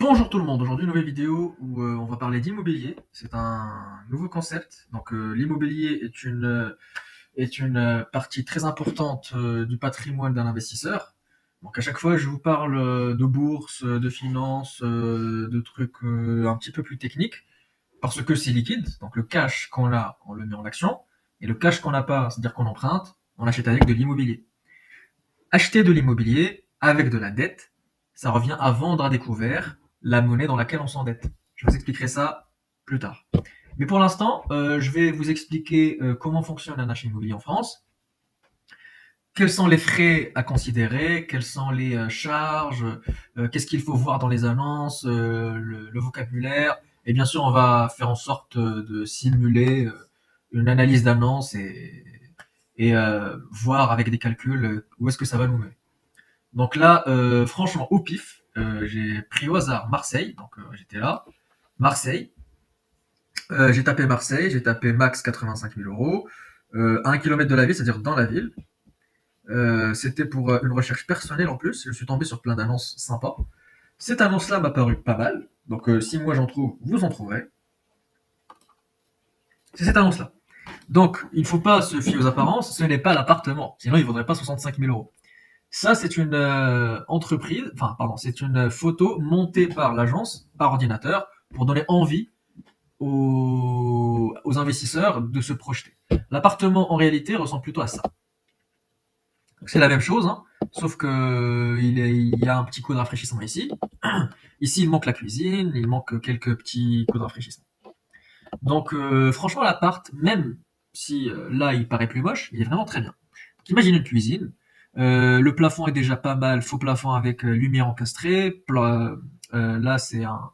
Bonjour tout le monde, aujourd'hui une nouvelle vidéo où on va parler d'immobilier. C'est un nouveau concept. Donc l'immobilier est une partie très importante du patrimoine d'un investisseur. Donc à chaque fois je vous parle de bourse, de finance, de trucs un petit peu plus techniques, parce que c'est liquide. Donc le cash qu'on a, on le met en action, et le cash qu'on n'a pas, c'est-à-dire qu'on emprunte, on achète avec de l'immobilier. Acheter de l'immobilier avec de la dette, ça revient à vendre à découvert la monnaie dans laquelle on s'endette. Je vous expliquerai ça plus tard. Mais pour l'instant, je vais vous expliquer comment fonctionne un achat immobilier en France, quels sont les frais à considérer, quelles sont les charges, qu'est-ce qu'il faut voir dans les annonces, le vocabulaire. Et bien sûr, on va faire en sorte de simuler une analyse d'annonce et voir avec des calculs où est-ce que ça va nous mener. Donc là, franchement, au pif, j'ai pris au hasard Marseille, donc j'étais là, Marseille. J'ai tapé Marseille, j'ai tapé max 85 000 euros, 1 km de la ville, c'est-à-dire dans la ville. C'était pour une recherche personnelle en plus, je suis tombé sur plein d'annonces sympas. Cette annonce-là m'a paru pas mal, donc si moi j'en trouve, vous en trouverez. C'est cette annonce-là. Donc, il ne faut pas se fier aux apparences, ce n'est pas l'appartement, sinon il ne vaudrait pas 65 000 euros. Ça, c'est une entreprise, enfin, pardon, c'est une photo montée par l'agence, par ordinateur, pour donner envie aux investisseurs de se projeter. L'appartement, en réalité, ressemble plutôt à ça. C'est la même chose, hein, sauf que il y a un petit coup de rafraîchissement ici. Ici, il manque la cuisine, il manque quelques petits coups de rafraîchissement. Donc, franchement, l'appart, même si là, il paraît plus moche, il est vraiment très bien. Donc, imagine une cuisine. Le plafond est déjà pas mal, faux plafond avec lumière encastrée. Là, c'est un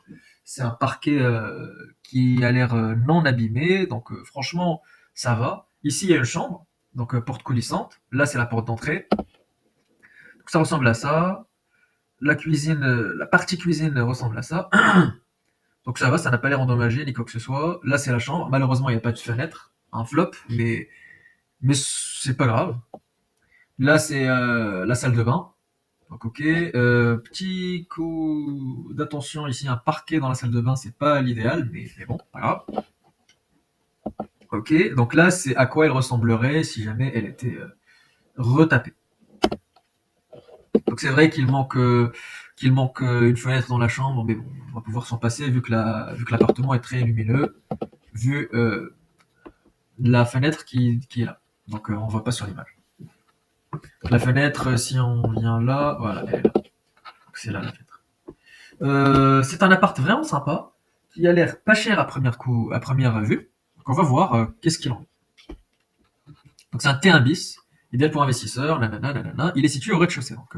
parquet qui a l'air non abîmé, donc franchement, ça va. Ici, il y a une chambre, donc porte coulissante. Là, c'est la porte d'entrée. Donc, ça ressemble à ça. La cuisine, la partie cuisine ressemble à ça. Donc ça va, ça n'a pas l'air endommagé ni quoi que ce soit. Là, c'est la chambre. Malheureusement, il n'y a pas de fenêtre, un flop, mais c'est pas grave. Là, c'est la salle de bain. Donc ok, petit coup d'attention ici, un parquet dans la salle de bain, c'est pas l'idéal, mais bon, pas grave. Ok, donc là, c'est à quoi elle ressemblerait si jamais elle était retapée. Donc c'est vrai qu'il manque une fenêtre dans la chambre, mais bon, on va pouvoir s'en passer vu que l'appartement est très lumineux, vu la fenêtre qui est là. Donc on voit pas sur l'image. La fenêtre, si on vient là, voilà, elle est là. Donc c'est là la fenêtre. C'est un appart vraiment sympa, qui a l'air pas cher à première vue. Donc on va voir qu'est-ce qu'il en est. Donc c'est un T1 bis, idéal pour investisseurs, nanana, nanana. Il est situé au rez-de-chaussée. Donc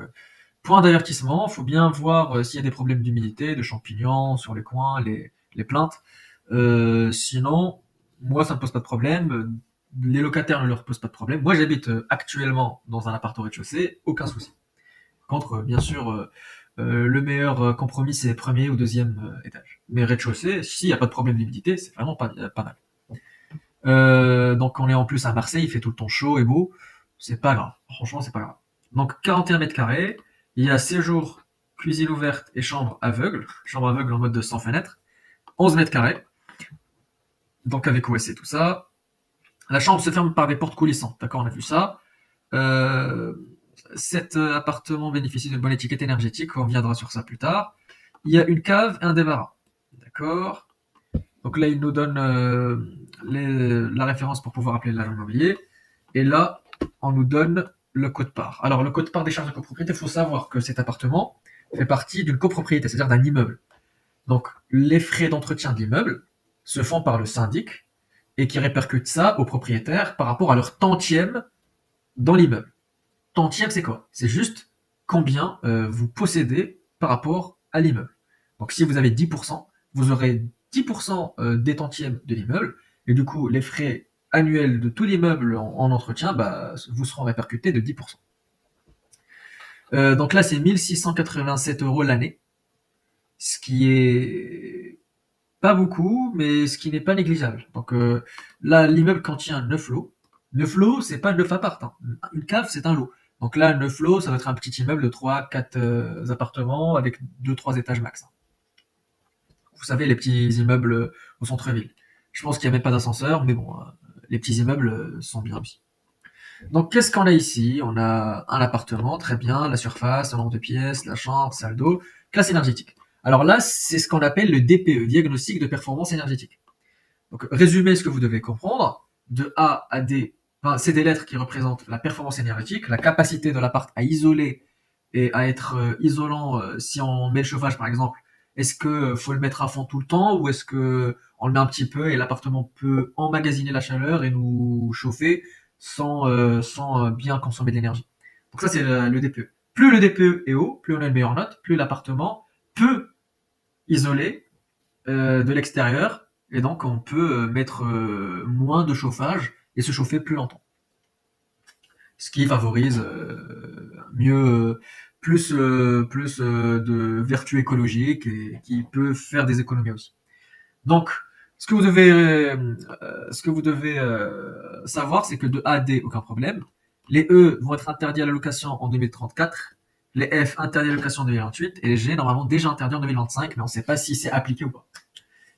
point d'avertissement, il faut bien voir s'il y a des problèmes d'humidité, de champignons sur les coins, les plaintes. Sinon, moi ça me pose pas de problème. Les locataires ne leur posent pas de problème. Moi j'habite actuellement dans un appart au rez-de-chaussée, aucun souci. Contre, bien sûr, le meilleur compromis, c'est premier ou deuxième étage. Mais rez-de-chaussée, s'il n'y a pas de problème d'humidité, c'est vraiment pas mal. Donc on est en plus à Marseille, il fait tout le temps chaud et beau. C'est pas grave. Franchement, c'est pas grave. Donc 41 mètres carrés. Il y a séjour, cuisine ouverte et chambre aveugle. Chambre aveugle en mode de sans fenêtre. 11 mètres carrés. Donc avec OSC, tout ça. La chambre se ferme par des portes coulissantes. D'accord, on a vu ça. Euh, Cet appartement bénéficie d'une bonne étiquette énergétique, on reviendra sur ça plus tard. Il y a une cave et un débarras. D'accord. Donc là, il nous donne la référence pour pouvoir appeler l'agent immobilier. Et là, on nous donne le code-part. Alors, le code-part des charges de copropriété, il faut savoir que cet appartement fait partie d'une copropriété, c'est-à-dire d'un immeuble. Donc, les frais d'entretien de l'immeuble se font par le syndic et qui répercute ça aux propriétaires par rapport à leur tantième dans l'immeuble. Tantième, c'est quoi? C'est juste combien vous possédez par rapport à l'immeuble. Donc si vous avez 10%, vous aurez 10% des tantièmes de l'immeuble, et du coup les frais annuels de tout l'immeuble en entretien vous seront répercutés de 10%. Donc là c'est 1687 euros l'année, ce qui est pas beaucoup, mais ce qui n'est pas négligeable. Donc là l'immeuble contient 9 lots. 9 lots, c'est pas 9 apparts. Hein. Une cave, c'est un lot. Donc là, 9 lots, ça va être un petit immeuble de 3-4 appartements avec 2-3 étages max. Vous savez, les petits immeubles au centre-ville. Je pense qu'il n'y a même pas d'ascenseur, mais bon, les petits immeubles sont bien aussi. Donc, qu'est-ce qu'on a ici? On a un appartement, très bien, la surface, le nombre de pièces, la chambre, salle d'eau, classe énergétique. Alors là, c'est ce qu'on appelle le DPE, diagnostic de performance énergétique. Donc, résumé ce que vous devez comprendre, de A à D, enfin, c'est des lettres qui représentent la performance énergétique, la capacité de l'appart à isoler et à être isolant. Si on met le chauffage, par exemple, est-ce que faut le mettre à fond tout le temps ou est-ce que on le met un petit peu et l'appartement peut emmagasiner la chaleur et nous chauffer sans bien consommer de l'énergie. Donc ça, c'est le DPE. Plus le DPE est haut, plus on a une meilleure note, plus l'appartement peut isoler de l'extérieur et donc on peut mettre moins de chauffage et se chauffer plus longtemps. Ce qui favorise mieux, plus de vertus écologiques et qui peut faire des économies aussi. Donc, ce que vous devez savoir, c'est que de A à D, aucun problème. Les E vont être interdits à la location en 2034, les F interdits à la location en 2028 et les G normalement déjà interdits en 2025, mais on ne sait pas si c'est appliqué ou pas.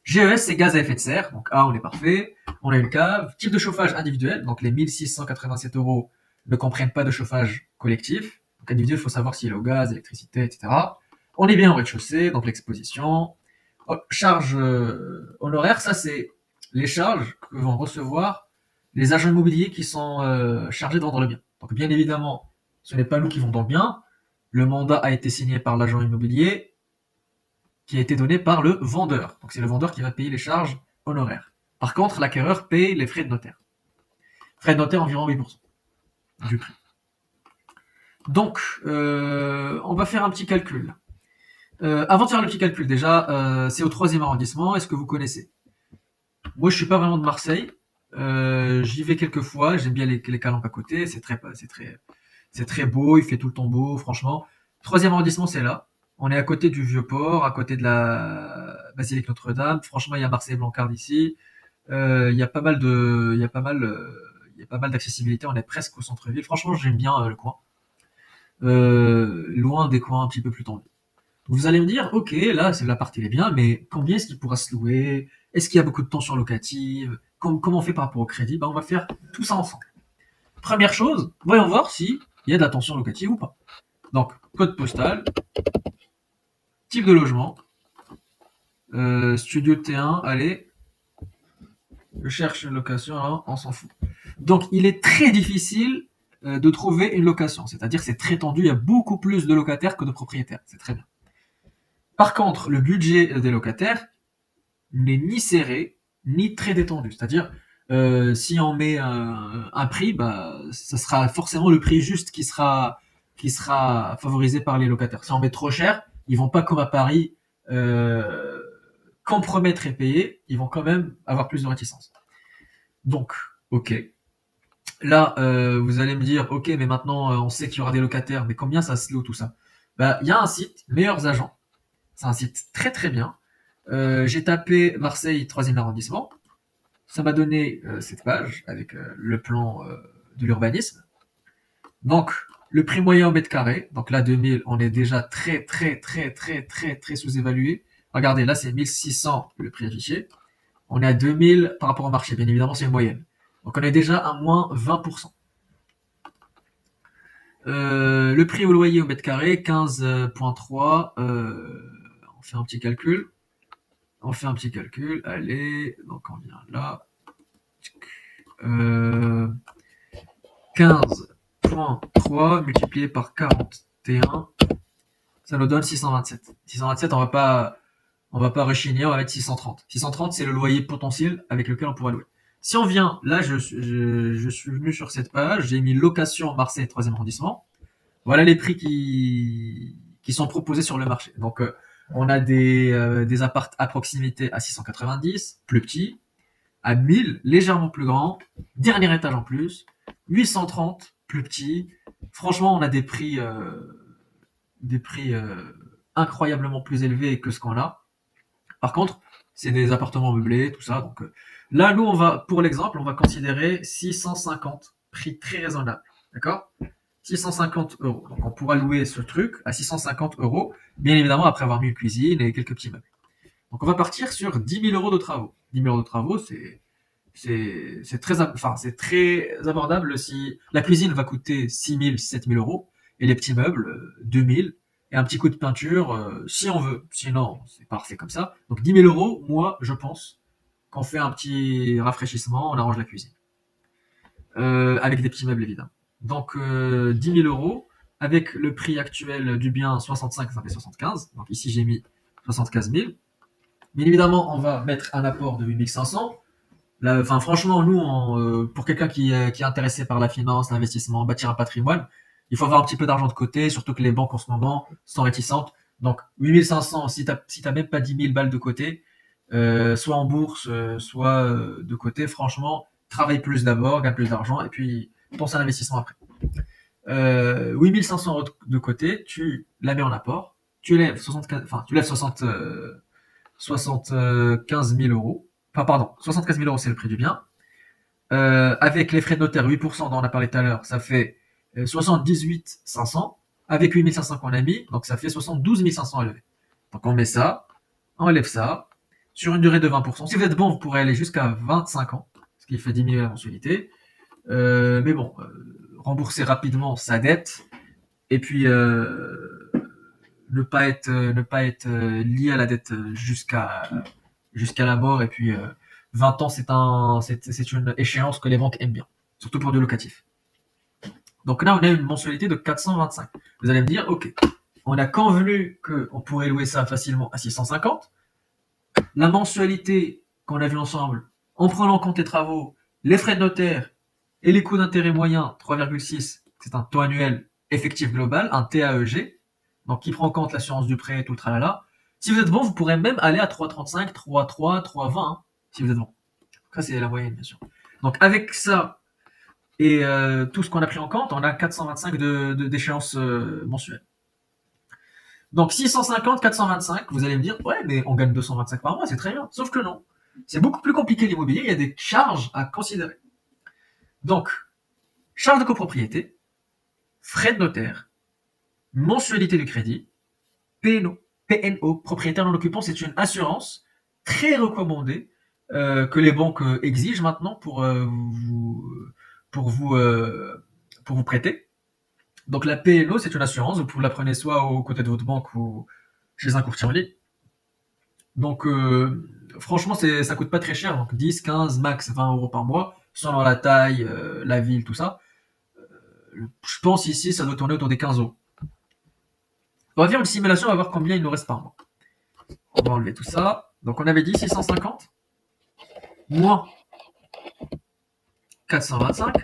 GES, c'est gaz à effet de serre, donc A, on est parfait. On a une cave. Type de chauffage individuel, donc les 1687 euros ne comprennent pas de chauffage collectif. Donc individuel, il faut savoir s'il est au gaz, électricité, etc. On est bien au rez-de-chaussée, donc l'exposition. Charges honoraires, ça c'est les charges que vont recevoir les agents immobiliers qui sont chargés de vendre le bien. Donc bien évidemment, ce n'est pas nous qui vendons le bien. Le mandat a été signé par l'agent immobilier qui a été donné par le vendeur. Donc c'est le vendeur qui va payer les charges honoraires. Par contre, l'acquéreur paye les frais de notaire. Frais de notaire environ 8% du prix. Donc, on va faire un petit calcul. Avant de faire le petit calcul, déjà, c'est au 3e arrondissement. Est-ce que vous connaissez? Moi, je suis pas vraiment de Marseille. J'y vais quelques fois. J'aime bien les calanques à côté. C'est très beau. Il fait tout le temps beau, franchement. 3e arrondissement, c'est là. On est à côté du Vieux-Port, à côté de la Basilique Notre-Dame. Franchement, il y a Marseille-Blancard ici. Il y a pas mal d'accessibilité. On est presque au centre-ville. Franchement, j'aime bien le coin. Loin des coins un petit peu plus tendus. Vous allez me dire, ok, là, la partie est bien, mais combien est-ce qu'il pourra se louer? Est-ce qu'il y a beaucoup de tension locative? Comment on fait par rapport au crédit? On va faire tout ça ensemble. Première chose, voyons voir s'il y a de la tension locative ou pas. Donc, code postal, type de logement, studio T1, allez, je cherche une location, hein, on s'en fout. Donc, il est très difficile de trouver une location, c'est-à-dire c'est très tendu, il y a beaucoup plus de locataires que de propriétaires, c'est très bien. Par contre, le budget des locataires n'est ni serré, ni très détendu. C'est-à-dire, si on met un prix, ça sera forcément le prix juste qui sera favorisé par les locataires. Si on met trop cher, ils vont pas comme à Paris compromettre et payer, ils vont quand même avoir plus de réticence. Donc, ok. Là, vous allez me dire, ok, mais maintenant on sait qu'il y aura des locataires, mais combien ça se loue tout ça? Il y a un site, Meilleurs Agents. C'est un site très très bien. J'ai tapé Marseille 3e arrondissement. Ça m'a donné cette page avec le plan de l'urbanisme. Donc, le prix moyen au mètre carré. Donc là, 2000, on est déjà très sous-évalué. Regardez, là, c'est 1600 le prix affiché. On est à 2000 par rapport au marché. Bien évidemment, c'est une moyenne. Donc, on est déjà à moins 20%. Le prix au loyer au mètre carré, 15,3. On fait un petit calcul. Allez, donc on vient là. 15,3 multiplié par 41, ça nous donne 627. 627, on va pas rechigner, on va mettre 630. 630, c'est le loyer potentiel avec lequel on pourra louer. Si on vient, là, je suis venu sur cette page, j'ai mis location Marseille 3e arrondissement. Voilà les prix qui sont proposés sur le marché. Donc, on a des apparts à proximité à 690, plus petits, à 1000, légèrement plus grands, dernier étage en plus, 830, plus petits. Franchement, on a des prix incroyablement plus élevés que ce qu'on a. Par contre, c'est des appartements meublés, tout ça. Donc là, nous, pour l'exemple, on va considérer 650, prix très raisonnable. D'accord? 650 euros. Donc on pourra louer ce truc à 650 euros, bien évidemment après avoir mis une cuisine et quelques petits meubles. Donc on va partir sur 10 000 euros de travaux. 10 000 euros de travaux, c'est très abordable. Si la cuisine va coûter 6 000, 7 000 euros, et les petits meubles, 2 000, et un petit coup de peinture, si on veut. Sinon, c'est parfait comme ça. Donc 10 000 euros, moi, je pense qu'on fait un petit rafraîchissement, on arrange la cuisine. Avec des petits meubles, évidemment. Donc 10 000 euros, avec le prix actuel du bien 65, ça fait 75. Donc ici, j'ai mis 75 000. Bien évidemment, on va mettre un apport de 8 500. Là, enfin, franchement, nous, pour quelqu'un qui est intéressé par la finance, l'investissement, bâtir un patrimoine, il faut avoir un petit peu d'argent de côté, surtout que les banques en ce moment sont réticentes. Donc, 8 500, si t'as même pas 10 000 balles de côté, soit en bourse, soit de côté, franchement, travaille plus d'abord, gagne plus d'argent, et puis pense à l'investissement après. 8 500 euros de côté, tu la mets en apport, tu lèves 75 000 euros. Enfin, pardon, 75 000 euros, c'est le prix du bien. Avec les frais de notaire, 8% dont on a parlé tout à l'heure, ça fait 78 500. Avec 8 500 qu'on a mis, donc ça fait 72 500 à lever. Donc on met ça, on lève ça, sur une durée de 20%. Si vous êtes bon, vous pourrez aller jusqu'à 25 ans, ce qui fait diminuer la mensualité. Mais bon, rembourser rapidement sa dette, et puis ne pas être lié à la dette jusqu'à la mort. Et puis 20 ans, c'est une échéance que les banques aiment bien, surtout pour du locatif. Donc là, on a une mensualité de 425. Vous allez me dire, ok, on a convenu qu'on pourrait louer ça facilement à 650. La mensualité qu'on a vue ensemble, en prenant en compte les travaux, les frais de notaire et les coûts d'intérêt moyens, 3,6, c'est un taux annuel effectif global, un TAEG, donc qui prend en compte l'assurance du prêt et tout le tralala. Si vous êtes bon, vous pourrez même aller à 3,35, 3,3, 3,20, hein, si vous êtes bon. Ça, c'est la moyenne, bien sûr. Donc avec ça et tout ce qu'on a pris en compte, on a 425 d'échéance mensuelle. Donc 650, 425, vous allez me dire, ouais, mais on gagne 225 par mois, c'est très bien. Sauf que non. C'est beaucoup plus compliqué l'immobilier, il y a des charges à considérer. Donc, charges de copropriété, frais de notaire, mensualité du crédit, PNO, propriétaire non occupant, c'est une assurance très recommandée que les banques exigent maintenant pour vous prêter. Donc la PNO, c'est une assurance, vous la prenez soit aux côtés de votre banque ou chez un courtier en ligne. Donc franchement, ça coûte pas très cher, donc 10, 15, max 20 euros par mois, selon la taille, la ville, tout ça. Je pense ici, ça doit tourner autour des 15 euros. On va faire une simulation, on va voir combien il nous reste par mois. On va enlever tout ça. Donc on avait dit 650 moins 425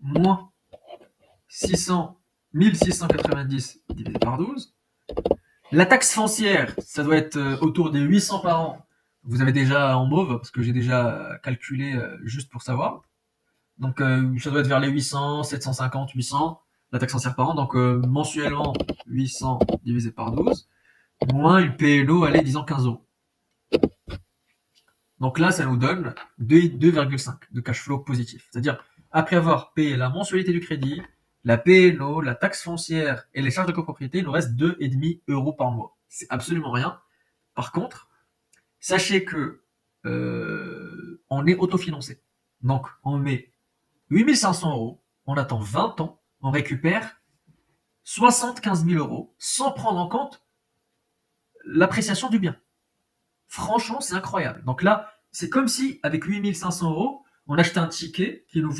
moins 1690 divisé par 12. La taxe foncière, ça doit être autour des 800 par an. Vous avez déjà en mauve, parce que j'ai déjà calculé juste pour savoir. Donc ça doit être vers les 800, 750, 800, la taxe foncière par an. Donc mensuellement, 800 divisé par 12, moins une PLO, allez, disons 15 euros. Donc là, ça nous donne 2,5 de cash flow positif. C'est-à-dire, après avoir payé la mensualité du crédit, la PNO, la taxe foncière et les charges de copropriété, il nous reste 2,5 euros par mois. C'est absolument rien. Par contre, sachez que on est autofinancé. Donc, on met 8 500 euros, on attend 20 ans, on récupère 75 000 euros sans prendre en compte l'appréciation du bien. Franchement, c'est incroyable. Donc là, c'est comme si, avec 8 500 euros, on achetait un ticket qui nous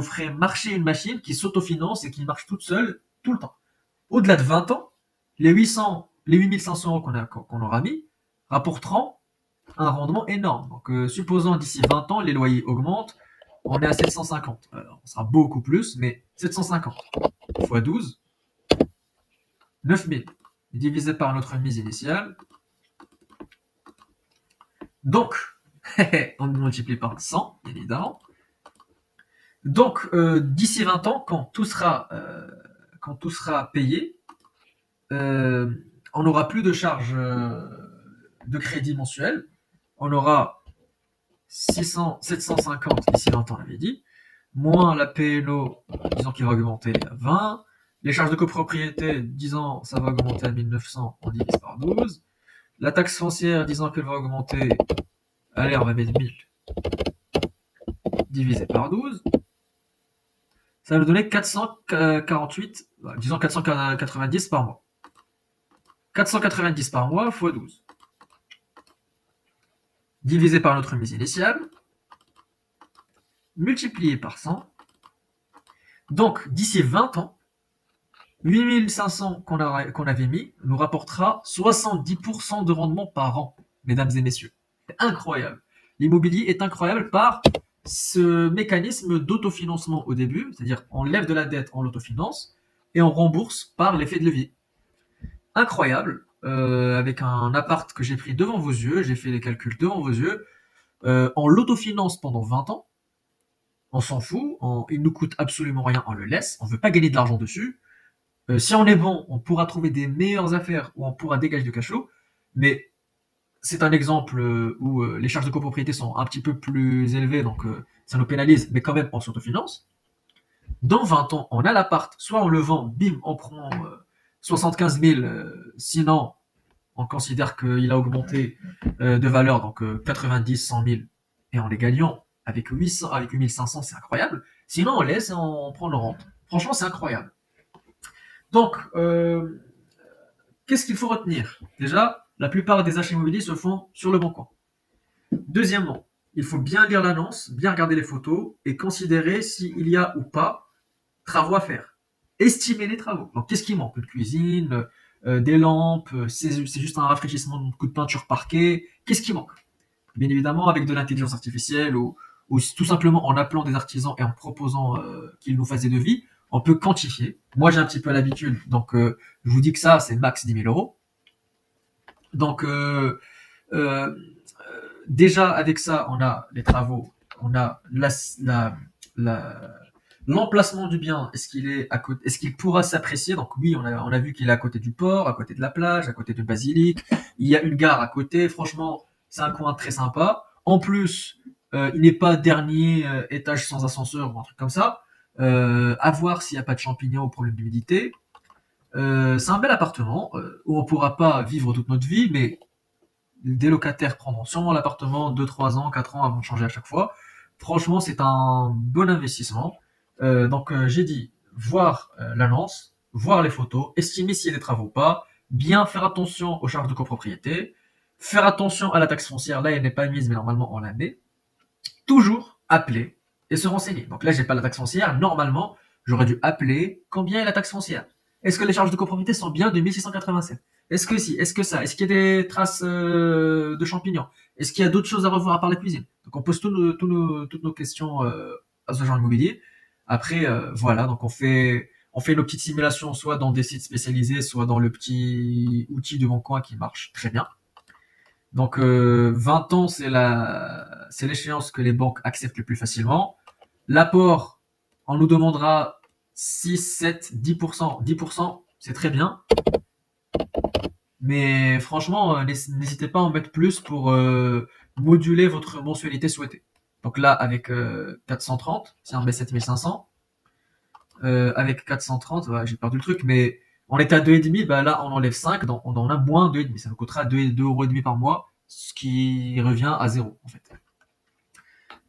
ferait marcher une machine qui s'autofinance et qui marche toute seule tout le temps. Au-delà de 20 ans, les 8 500 euros qu'on aura mis rapporteront un rendement énorme. Donc, supposons d'ici 20 ans, les loyers augmentent, on est à 750. On sera beaucoup plus, mais 750 x 12, 9 000 divisé par notre mise initiale. Donc, on multiplie par 100, évidemment. Donc, d'ici 20 ans, quand tout sera payé, on n'aura plus de charges de crédit mensuel. On aura 750 d'ici 20 ans, on l'avait dit, moins la PNO, disons qu'il va augmenter à 20, Les charges de copropriété, disant ça va augmenter à 1900, on divise par 12. La taxe foncière, disant qu'elle va augmenter, allez, on va mettre 1000 divisé par 12. Ça va nous donner 448, disons 490 par mois. 490 par mois fois 12. Divisé par notre mise initiale, multiplié par 100. Donc, d'ici 20 ans, 8500 qu'on avait mis nous rapportera 70% de rendement par an, mesdames et messieurs. C'est incroyable. L'immobilier est incroyable par ce mécanisme d'autofinancement au début, c'est-à-dire on lève de la dette, on l'autofinance, et on rembourse par l'effet de levier. Incroyable, avec un appart que j'ai pris devant vos yeux, j'ai fait les calculs devant vos yeux, on l'autofinance pendant 20 ans, on s'en fout, il nous coûte absolument rien, on le laisse, on veut pas gagner de l'argent dessus. Si on est bon, on pourra trouver des meilleures affaires où on pourra dégager du cash flow, mais c'est un exemple où les charges de copropriété sont un petit peu plus élevées, donc ça nous pénalise, mais quand même on s'autofinance. Dans 20 ans, on a l'appart, soit on le vend, bim, on prend 75 000, sinon on considère qu'il a augmenté de valeur, donc 90, 100 000, et on les gagnant avec 800, avec 8500, c'est incroyable. Sinon on laisse et on prend le rente. Franchement, c'est incroyable. Donc, qu'est-ce qu'il faut retenir? Déjà, la plupart des achats immobiliers se font sur le bon coin. Deuxièmement, il faut bien lire l'annonce, bien regarder les photos et considérer s'il y a ou pas travaux à faire. Estimer les travaux. Donc, qu'est-ce qui manque? Une cuisine, des lampes, c'est juste un rafraîchissement de coup de peinture parquet. Qu'est-ce qui manque? Bien évidemment, avec de l'intelligence artificielle ou tout simplement en appelant des artisans et en proposant qu'ils nous fassent des devis, on peut quantifier. Moi, j'ai un petit peu l'habitude, donc je vous dis que ça, c'est max 10 000 euros. Donc, euh, déjà, avec ça, on a les travaux, on a l'emplacement du bien. Est-ce qu'il est à côté, est-ce qu'il pourra s'apprécier? Donc oui, on a vu qu'il est à côté du port, à côté de la plage, à côté d'une basilique. Il y a une gare à côté. Franchement, c'est un coin très sympa. En plus, il n'est pas dernier étage sans ascenseur ou un truc comme ça. À voir s'il n'y a pas de champignons ou problème d'humidité. C'est un bel appartement où on pourra pas vivre toute notre vie, mais des locataires prendront sûrement l'appartement 2, 3 ans, 4 ans avant de changer à chaque fois. Franchement, c'est un bon investissement. Donc, j'ai dit voir l'annonce, voir les photos, estimer s'il y a des travaux ou pas, bien faire attention aux charges de copropriété, faire attention à la taxe foncière. Là, elle n'est pas mise, mais normalement, on la met. Toujours appeler et se renseigner. Donc là, j'ai pas la taxe foncière. Normalement, j'aurais dû appeler combien est la taxe foncière. Est-ce que les charges de copropriété sont bien de 1687? Est-ce que si? Est-ce que ça? Est-ce qu'il y a des traces de champignons? Est-ce qu'il y a d'autres choses à revoir à part la cuisine? Donc on pose toutes nos questions à ce genre immobilier. Après, voilà, donc on fait nos petites simulations soit dans des sites spécialisés, soit dans le petit outil de mon coin qui marche très bien. Donc 20 ans, c'est l'échéance que les banques acceptent le plus facilement. L'apport, on nous demandera 6, 7, 10%. 10%, c'est très bien. Mais franchement, n'hésitez pas à en mettre plus pour moduler votre mensualité souhaitée. Donc là, avec 430, si on met 7500, avec 430, ouais, j'ai perdu le truc, mais on est à 2,5, bah là, on enlève 5, donc on en a moins 2,5. Ça nous coûtera 2,5 € par mois, ce qui revient à zéro, en fait.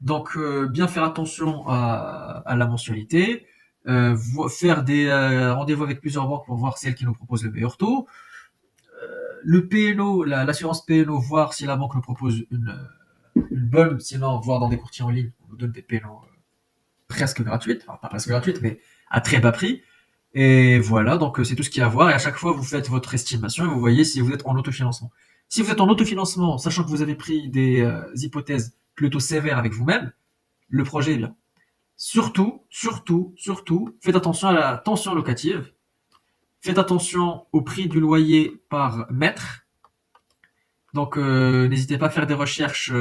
Donc, bien faire attention à la mensualité, faire des rendez-vous avec plusieurs banques pour voir celle qui nous propose le meilleur taux. Le PNO, l'assurance PNO, voir si la banque nous propose une bonne, sinon voir dans des courtiers en ligne, on nous donne des PNO presque gratuites, enfin pas presque gratuites, mais à très bas prix. Et voilà, donc c'est tout ce qu'il y a à voir. Et à chaque fois, vous faites votre estimation et vous voyez si vous êtes en autofinancement. Si vous êtes en autofinancement, sachant que vous avez pris des hypothèses plutôt sévères avec vous-même, le projet est bien. Surtout, surtout, surtout, faites attention à la tension locative. Faites attention au prix du loyer par mètre. Donc, n'hésitez pas à faire des recherches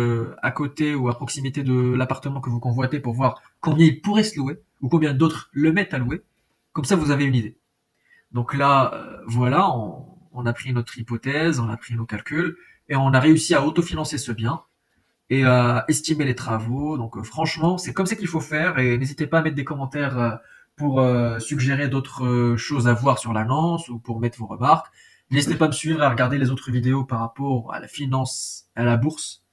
à côté ou à proximité de l'appartement que vous convoitez pour voir combien il pourrait se louer ou combien d'autres le mettent à louer. Comme ça, vous avez une idée. Donc là, voilà, on a pris notre hypothèse, on a pris nos calculs et on a réussi à autofinancer ce bien et à estimer les travaux. Donc franchement, c'est comme ça qu'il faut faire et n'hésitez pas à mettre des commentaires pour suggérer d'autres choses à voir sur l'annonce ou pour mettre vos remarques. N'hésitez pas à me suivre et à regarder les autres vidéos par rapport à la finance, à la bourse,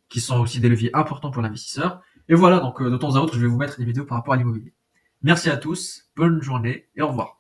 qui sont aussi des leviers importants pour l'investisseur. Et voilà, donc de temps à autre, je vais vous mettre des vidéos par rapport à l'immobilier. Merci à tous, bonne journée et au revoir.